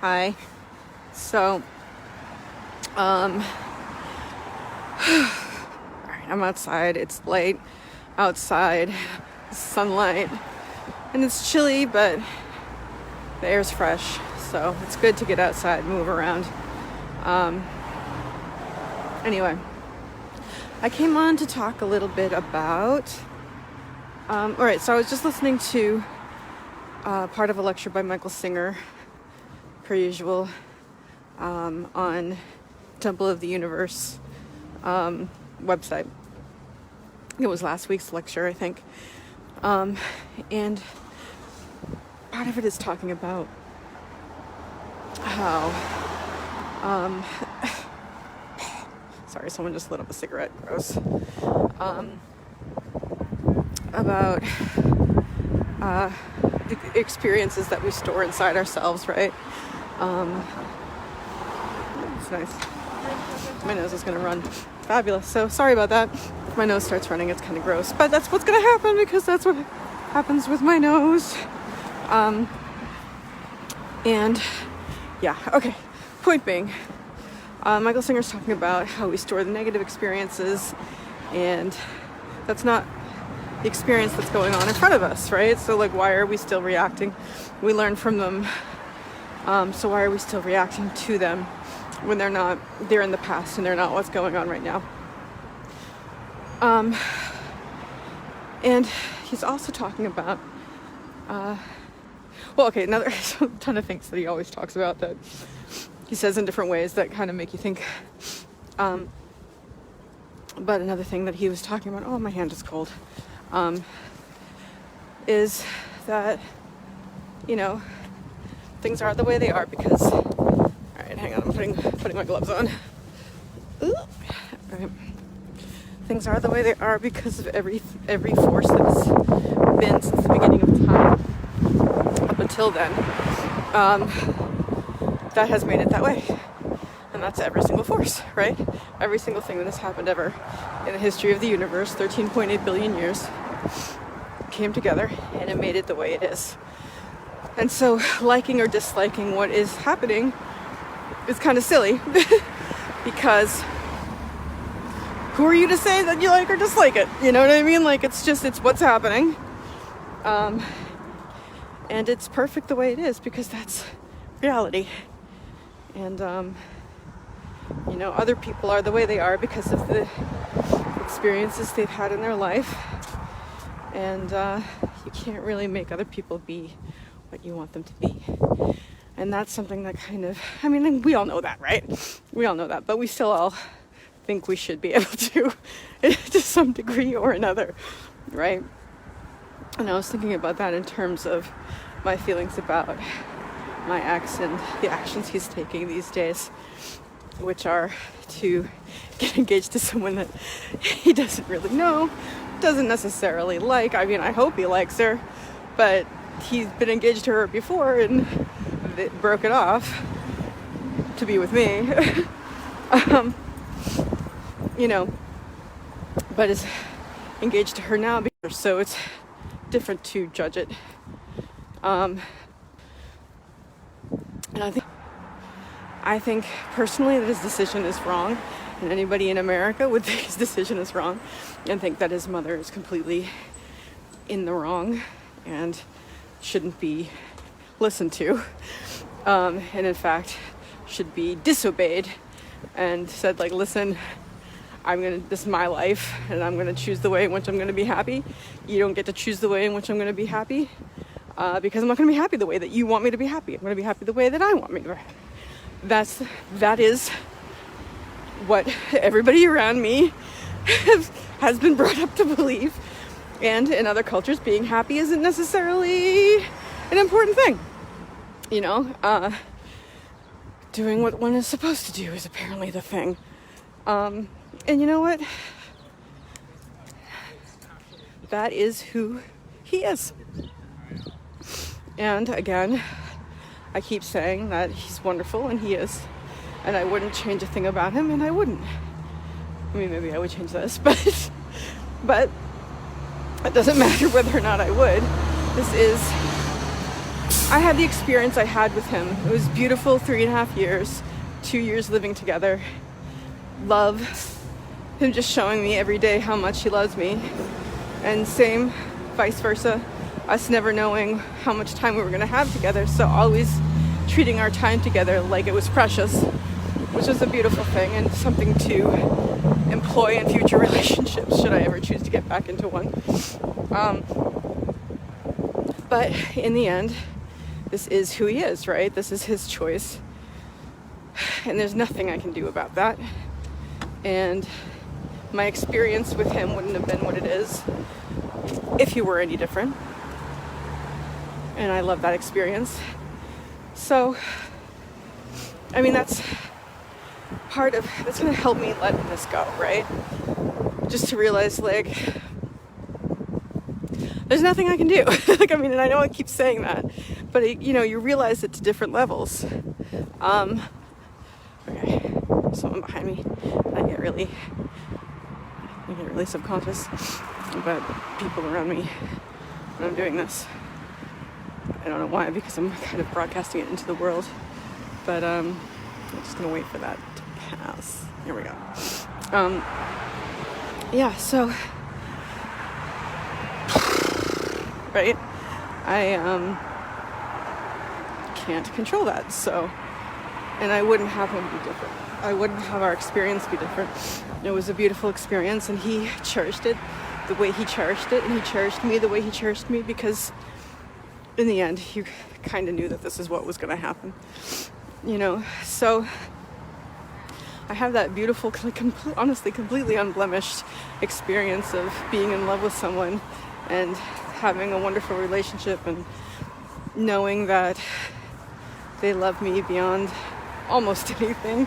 Hi. So, alright, I'm outside. It's late outside, sunlight, and it's chilly, but the air's fresh, so it's good to get outside, move around. Anyway, I came on to talk a little bit about. Alright, so I was just listening to part of a lecture by Michael Singer, per usual, on Temple of the Universe website. It was last week's lecture, I think. And part of it is talking about how sorry, someone just lit up a cigarette. Gross. About the experiences that we store inside ourselves, right? It's nice. My nose is gonna run. Fabulous. So sorry about that. If my nose starts running, it's kind of gross, but that's what's gonna happen because that's what happens with my nose. And yeah, okay. Point being, Michael Singer's talking about how we store the negative experiences, and that's not the experience that's going on in front of us, right? So like, why are we still reacting? We learn from them. So why are we still reacting to them when they're in the past and they're not what's going on right now? And he's also talking about, another ton of things that he always talks about that he says in different ways that kind of make you think. But another thing that he was talking about, oh, my hand is cold, is that, things are the way they are because, all right, hang on, I'm putting my gloves on. Ooh. All right. Things are the way they are because of every force that's been since the beginning of time up until then. That has made it that way. And that's every single force, right? Every single thing that has happened ever in the history of the universe, 13.8 billion years, came together and it made it the way it is. And so liking or disliking what is happening is kind of silly because who are you to say that you like or dislike it? You know what I mean? Like, it's what's happening. And it's perfect the way it is because that's reality. And, other people are the way they are because of the experiences they've had in their life. And you can't really make other people be what you want them to be. And that's something that we all know that, right? We all know that, but we still all think we should be able to some degree or another, right? And I was thinking about that in terms of my feelings about my ex and the actions he's taking these days, which are to get engaged to someone that he doesn't really know, doesn't necessarily like. I mean, I hope he likes her, but he's been engaged to her before and broke it off to be with me. But is engaged to her now, so it's different to judge it. And I think personally that his decision is wrong, and anybody in America would think his decision is wrong and think that his mother is completely in the wrong and shouldn't be listened to, and in fact should be disobeyed and said, like, listen, this is my life and I'm gonna choose the way in which I'm gonna be happy. You don't get to choose the way in which I'm gonna be happy, because I'm not gonna be happy the way that you want me to be happy. I'm gonna be happy the way that I want me to be happy. That is what everybody around me has been brought up to believe. And in other cultures, being happy isn't necessarily an important thing. Doing what one is supposed to do is apparently the thing. And you know what? That is who he is. And again, I keep saying that he's wonderful, and he is. And I wouldn't change a thing about him, and I wouldn't. I mean, maybe I would change this, but it doesn't matter whether or not I would. This is I had the experience I had with him. It was beautiful, 3.5 years, 2 years living together. Love, him just showing me every day how much he loves me. And same, vice versa, us never knowing how much time we were gonna have together, so always treating our time together like it was precious, which is a beautiful thing and something to employ in future relationships, should I ever choose to get back into one. But in the end, this is who he is, right? This is his choice. And there's nothing I can do about that. And my experience with him wouldn't have been what it is if he were any different. And I love that experience. So, I mean, that's going to help me let this go, right? Just to realize, like, there's nothing I can do. Like, I mean, and I know I keep saying that, but you realize it to different levels. Okay, someone behind me, and I get really subconscious about people around me when I'm doing this. I don't know why, because I'm kind of broadcasting it into the world, but I'm just gonna wait for that to pass. Here we go. Yeah, so right, I can't control that, so, and I wouldn't have him be different. I wouldn't have our experience be different. It was a beautiful experience, and he cherished it the way he cherished it, and he cherished me the way he cherished me, because in the end, he kind of knew that this is what was going to happen, so I have that beautiful, honestly, completely unblemished experience of being in love with someone and having a wonderful relationship and knowing that they love me beyond almost anything,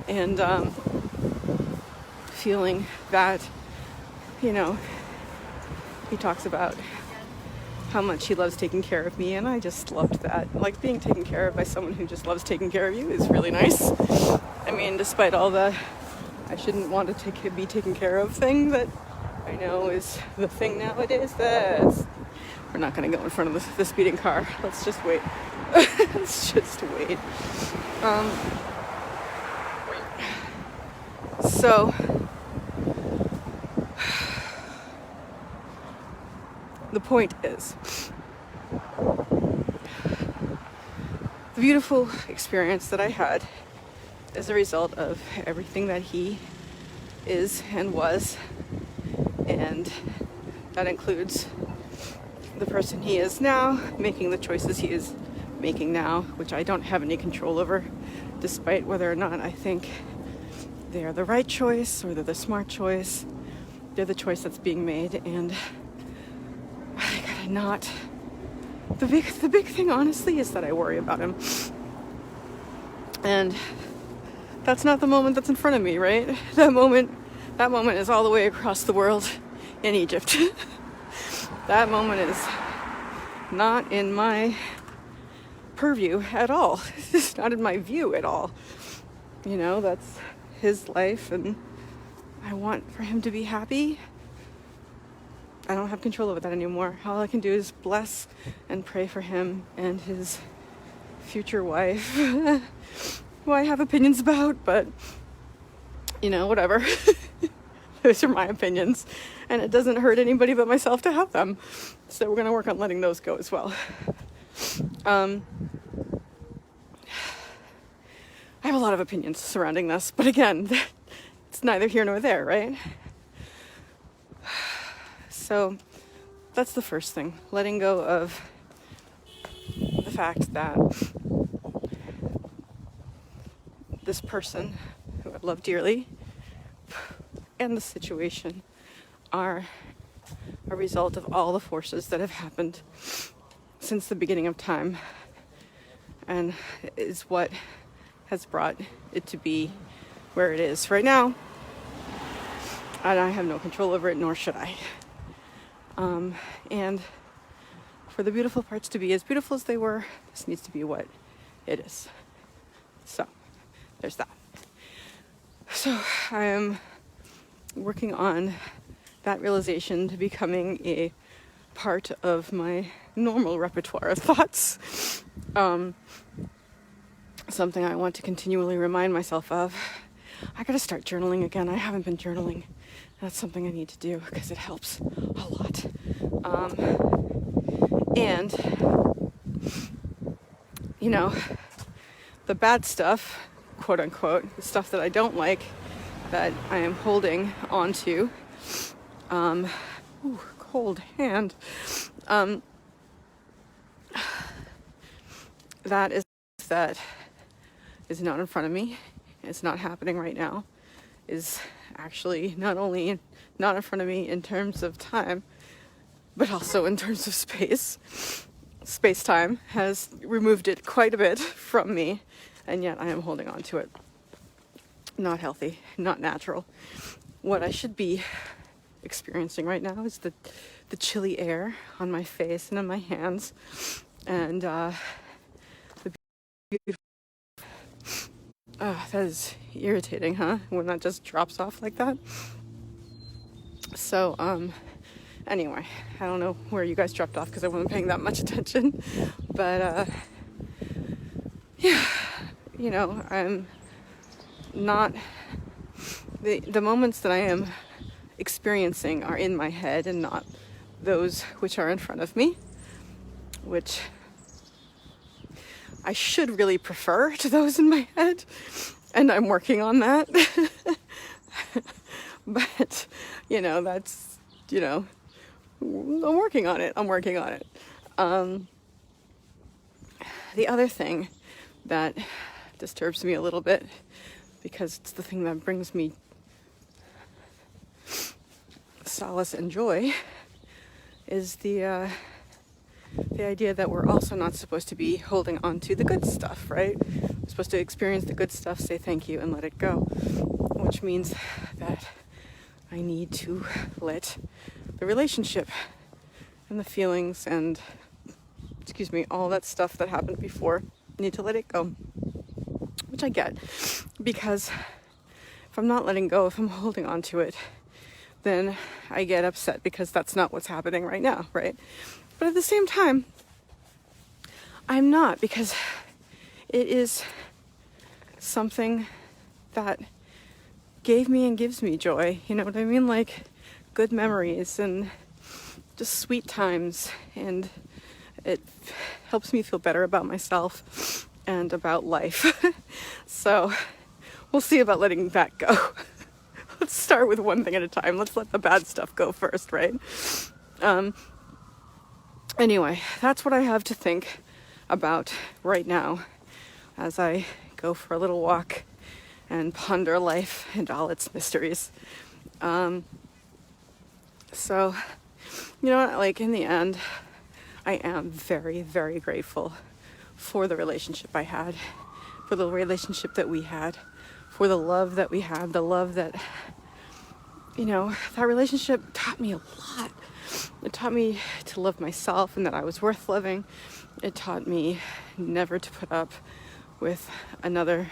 and feeling that, he talks about how much he loves taking care of me, and I just loved that. Like, being taken care of by someone who just loves taking care of you is really nice. I mean, despite all the I shouldn't want to be taken care of thing that I know is the thing nowadays, we're not going to go in front of the speeding car. Let's just wait. Let's just wait. So the point is, the beautiful experience that I had is a result of everything that he is and was, and that includes the person he is now, making the choices he is making now, which I don't have any control over, despite whether or not I think they are the right choice or they're the smart choice. They're the choice that's being made, and I gotta not. The big thing, honestly, is that I worry about him, and that's not the moment that's in front of me, right? That moment is all the way across the world in Egypt. That moment is not in my purview at all. It's not in my view at all. That's his life, and I want for him to be happy. I don't have control over that anymore. All I can do is bless and pray for him and his future wife, who I have opinions about, but whatever. Those are my opinions, and it doesn't hurt anybody but myself to have them. So we're going to work on letting those go as well. I have a lot of opinions surrounding this, but again, it's neither here nor there, right? So that's the first thing, letting go of the fact that this person who I love dearly and the situation are a result of all the forces that have happened since the beginning of time, and is what has brought it to be where it is right now. And I have no control over it, nor should I. And for the beautiful parts to be as beautiful as they were, this needs to be what it is. So there's that. So I am working on that realization to becoming a part of my normal repertoire of thoughts. Something I want to continually remind myself of. I gotta start journaling again. I haven't been journaling. That's something I need to do because it helps a lot. And, you know, the bad stuff, quote unquote, the stuff that I don't like, that I am holding onto, cold hand, that is not in front of me. It's not happening right now. Is actually not only not in front of me in terms of time, but also in terms of space. Space-time has removed it quite a bit from me, and yet I am holding on to it. Not healthy, not natural. What I should be experiencing right now is the chilly air on my face and on my hands, and the beautiful. That is irritating, huh? When that just drops off like that. So, anyway, I don't know where you guys dropped off because I wasn't paying that much attention. But, yeah, you know, I'm not... The moments that I am experiencing are in my head and not those which are in front of me, which I should really prefer to those in my head, and I'm working on that. But, you know, that's, you know, I'm working on it. The other thing that disturbs me a little bit, because it's the thing that brings me solace and joy, is the idea that we're also not supposed to be holding on to the good stuff, right? We're supposed to experience the good stuff, say thank you, and let it go. Which means that I need to let the relationship and the feelings and, all that stuff that happened before, I need to let it go. Which I get. Because if I'm not letting go, if I'm holding on to it, then I get upset because that's not what's happening right now, right? But at the same time, I'm not, because it is something that gave me and gives me joy. You know what I mean? Like good memories and just sweet times. And it helps me feel better about myself and about life. So we'll see about letting that go. Let's start with one thing at a time. Let's let the bad stuff go first, right? Anyway, that's what I have to think about right now as I go for a little walk and ponder life and all its mysteries. So, you know what, like in the end, I am very, very grateful for the relationship I had, for the relationship that we had, for the love that we had, the love that, that relationship taught me a lot. It taught me to love myself and that I was worth loving. It taught me never to put up with another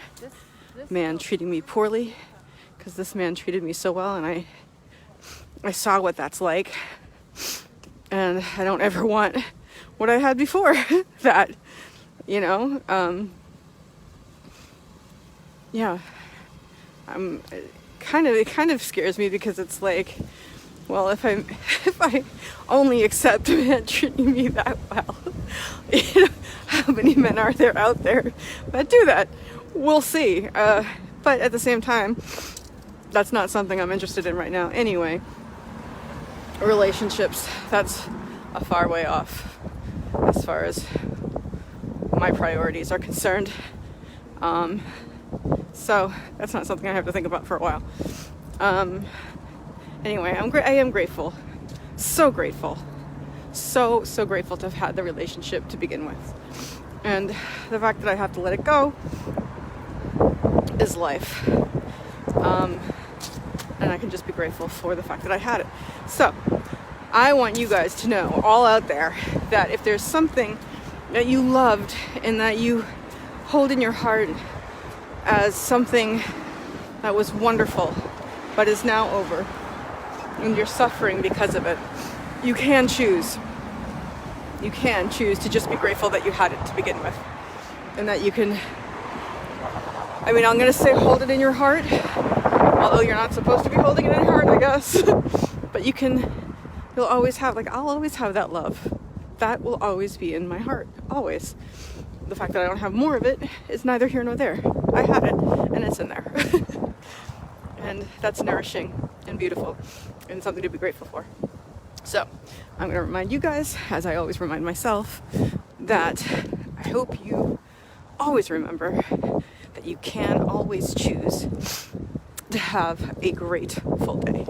man treating me poorly, because this man treated me so well, and I saw what that's like, and I don't ever want what I had before that, it kind of scares me, because it's like, well, if I only accept a man treating me that well, how many men are there out there that do that? We'll see. But at the same time, that's not something I'm interested in right now. Anyway, relationships, that's a far way off as far as my priorities are concerned. So that's not something I have to think about for a while. Anyway, I am grateful. So grateful. So grateful to have had the relationship to begin with. And the fact that I have to let it go is life. And I can just be grateful for the fact that I had it. So, I want you guys to know, all out there, that if there's something that you loved and that you hold in your heart as something that was wonderful but is now over, and you're suffering because of it, you can choose you can choose to just be grateful that you had it to begin with. And that you can, I mean, I'm going to say hold it in your heart, although you're not supposed to be holding it in your heart, I guess. But you'll always have, like, I'll always have that love. That will always be in my heart, always. The fact that I don't have more of it is neither here nor there. I had it, and it's in there. And that's nourishing and beautiful and something to be grateful for. So I'm going to remind you guys, as I always remind myself, that I hope you always remember that you can always choose to have a great full day.